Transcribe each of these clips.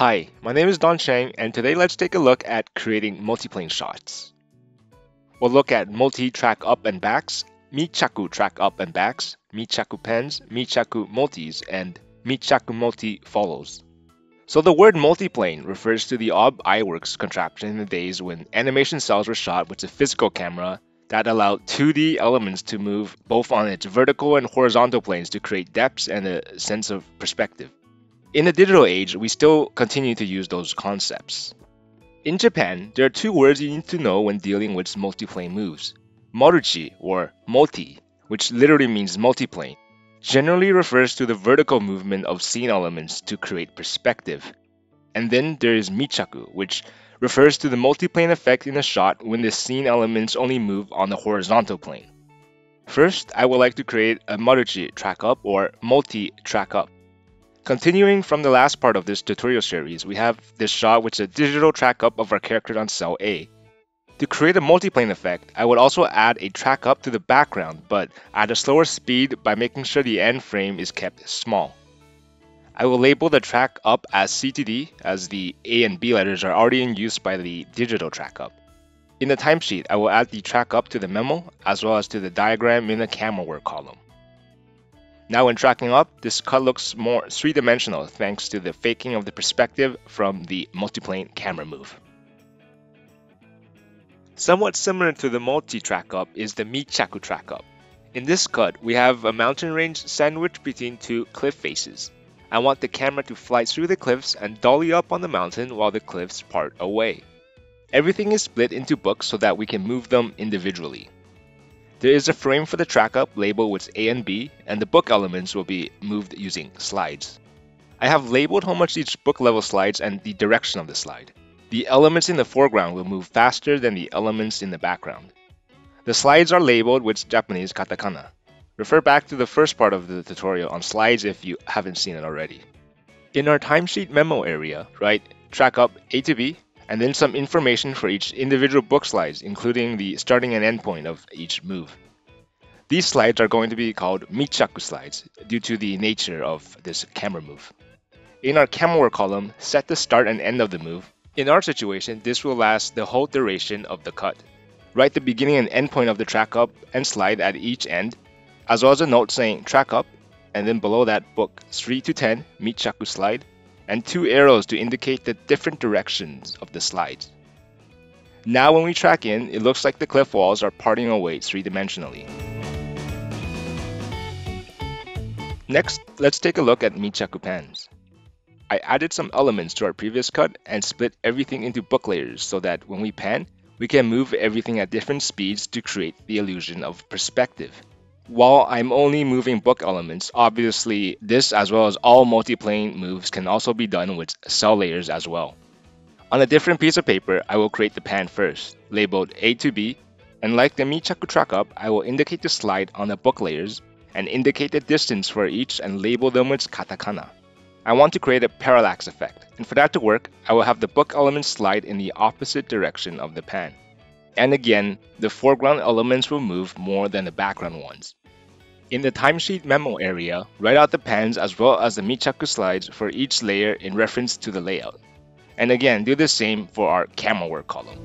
Hi, my name is Don Chang, and today let's take a look at creating multiplane shots. We'll look at multi-track up and backs, Michaku track up and backs, Michaku pens, Michaku multis, and Michaku multi follows. So the word multiplane refers to the Ob Iwerks contraption in the days when animation cells were shot with a physical camera that allowed 2D elements to move both on its vertical and horizontal planes to create depths and a sense of perspective. In the digital age, we still continue to use those concepts. In Japan, there are two words you need to know when dealing with multiplane moves. Maruchi, or multi, which literally means multiplane, generally refers to the vertical movement of scene elements to create perspective. And then there is michaku, which refers to the multiplane effect in a shot when the scene elements only move on the horizontal plane. First, I would like to create a maruchi track up or multi track up. Continuing from the last part of this tutorial series, we have this shot which is a digital track up of our character on cell A. To create a multiplane effect, I would also add a track up to the background, but at a slower speed by making sure the end frame is kept small. I will label the track up as C to D, as the A and B letters are already in use by the digital track up. In the timesheet, I will add the track up to the memo, as well as to the diagram in the camera work column. Now when tracking up, this cut looks more three-dimensional thanks to the faking of the perspective from the multiplane camera move. Somewhat similar to the multi-track up is the Michaku track up. In this cut, we have a mountain range sandwiched between two cliff faces. I want the camera to fly through the cliffs and dolly up on the mountain while the cliffs part away. Everything is split into books so that we can move them individually. There is a frame for the track up labeled with A and B, and the book elements will be moved using slides. I have labeled how much each book level slides and the direction of the slide. The elements in the foreground will move faster than the elements in the background. The slides are labeled with Japanese katakana. Refer back to the first part of the tutorial on slides if you haven't seen it already. In our timesheet memo area, write track up A to B, and then some information for each individual book slides, including the starting and end point of each move. These slides are going to be called Michaku slides due to the nature of this camera move. In our camera work column, set the start and end of the move. In our situation, this will last the whole duration of the cut. Write the beginning and end point of the track up and slide at each end, as well as a note saying track up, and then below that book 3 to 10 Michaku slide, and two arrows to indicate the different directions of the slides. Now when we track in, it looks like the cliff walls are parting away three-dimensionally. Next, let's take a look at Michaku pens. I added some elements to our previous cut and split everything into book layers so that when we pan, we can move everything at different speeds to create the illusion of perspective. While I'm only moving book elements, obviously this as well as all multiplane moves can also be done with cell layers as well. On a different piece of paper, I will create the pan first, labeled A to B, and like the Michaku track up, I will indicate the slide on the book layers and indicate the distance for each and label them with katakana. I want to create a parallax effect, and for that to work, I will have the book elements slide in the opposite direction of the pan. And again, the foreground elements will move more than the background ones. In the timesheet memo area, write out the pans as well as the Michaku slides for each layer in reference to the layout. And again, do the same for our camera work column.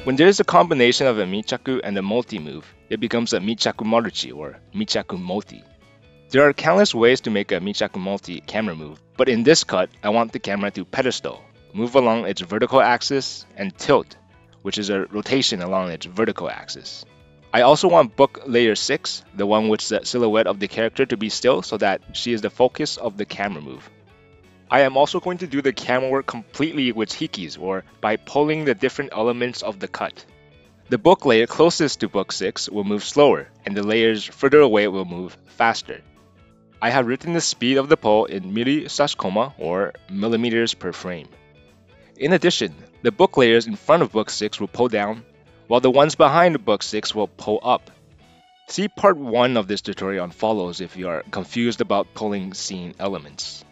When there is a combination of a Michaku and a multi move, it becomes a Michaku maruchi or Michaku multi. There are countless ways to make a Michaku multi camera move, but in this cut, I want the camera to pedestal, move along its vertical axis, and tilt, which is a rotation along its vertical axis. I also want book layer 6, the one with the silhouette of the character, to be still so that she is the focus of the camera move. I am also going to do the camera work completely with hikis, or by pulling the different elements of the cut. The book layer closest to book 6 will move slower, and the layers further away will move faster. I have written the speed of the pull in milli/koma, or millimeters per frame. In addition, the book layers in front of book 6 will pull down, while the ones behind book 6 will pull up. See part 1 of this tutorial on follows if you are confused about pulling scene elements.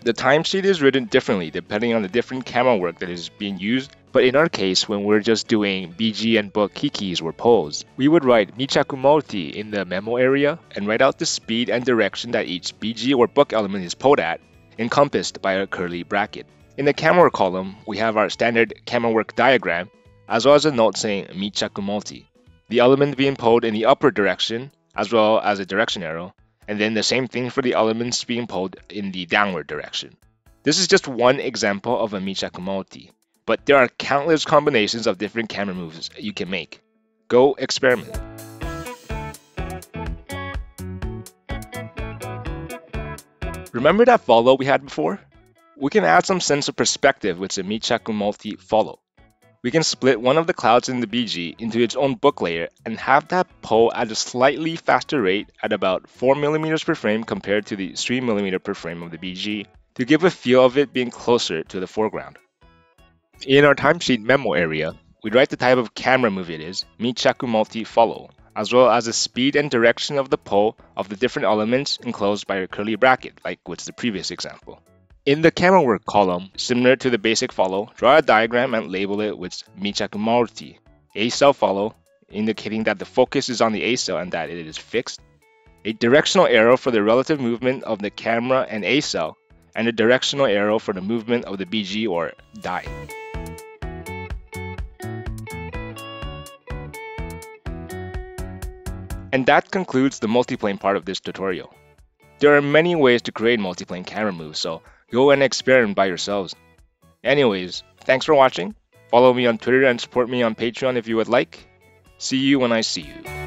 The timesheet is written differently depending on the different camera work that is being used But in our case, when we're just doing BG and book kikis or pose, we would write Michaku multi in the memo area and write out the speed and direction that each BG or book element is pulled at, encompassed by a curly bracket. In the camera work column, we have our standard camera work diagram, as well as a note saying Michaku multi, the element being pulled in the upward direction, as well as a direction arrow, and then the same thing for the elements being pulled in the downward direction. This is just one example of a Michaku multi, but there are countless combinations of different camera moves you can make. Go experiment. Remember that follow we had before? We can add some sense of perspective with the Michaku multi follow. We can split one of the clouds in the BG into its own book layer and have that pull at a slightly faster rate at about 4mm per frame compared to the 3mm per frame of the BG to give a feel of it being closer to the foreground. In our timesheet memo area, we write the type of camera move it is, Michaku multi follow, as well as the speed and direction of the pull of the different elements enclosed by a curly bracket, like with the previous example. In the camera work column, similar to the basic follow, draw a diagram and label it with Michaku multi, A cell follow, indicating that the focus is on the A cell and that it is fixed, a directional arrow for the relative movement of the camera and A cell, and a directional arrow for the movement of the BG or die. And that concludes the multiplane part of this tutorial. There are many ways to create multiplane camera moves, so go and experiment by yourselves. Anyways, thanks for watching. Follow me on Twitter and support me on Patreon if you would like. See you when I see you.